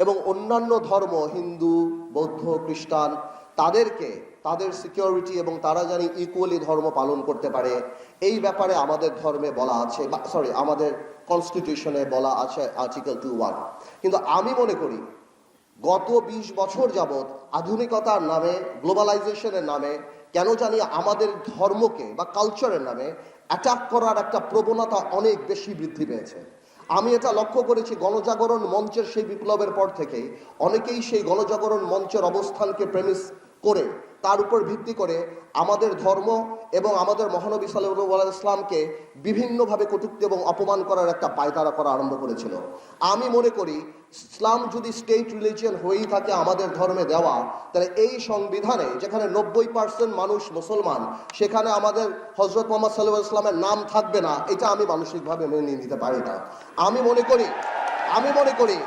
এবং অন্যান্য ধর্ম, হিন্দু, বৌদ্ধ, খ্রিস্টান, তাদের সিকিউরিটি এবং তারা জানি ইকুয়ালি ধর্ম পালন করতে পারে, এই ব্যাপারে আমাদের ধর্মে বলা আছে, আমাদের কনস্টিটিউশনে বলা আছে আর্টিকেল 2(1)। কিন্তু আমি মনে করি গত 20 বছর যাবৎ আধুনিকতার নামে, গ্লোবালাইজেশনের নামে কেন জানি আমাদের ধর্মকে বা কালচারের নামে অ্যাটাক করার একটা প্রবণতা অনেক বেশি বৃদ্ধি পেয়েছে। আমি এটা লক্ষ্য করেছি গণজাগরণ মঞ্চের সেই বিপ্লবের পর থেকেই অনেকেই সেই গণজাগরণ মঞ্চের অবস্থানকে প্রেমিস করে, তার উপর ভিত্তি করে আমাদের ধর্ম এবং আমাদের মহানবী সাল্লাল্লাহু আলাইহি ইসলামকে বিভিন্নভাবে কটূক্তি এবং অপমান করার একটা পায়তারা করা আরম্ভ করেছিল। আমি মনে করি ইসলাম যদি স্টেট রিলিজিয়ন হয়েই থাকে আমাদের ধর্মে দেওয়া, তাহলে এই সংবিধানে যেখানে 90% মানুষ মুসলমান, সেখানে আমাদের হযরত মুহাম্মদ সাল্লাল্লাহু আলাইহি ইসলামের নাম থাকবে না, এটা আমি মানসিকভাবে মেনে নিতে পারি না। আমি মনে করি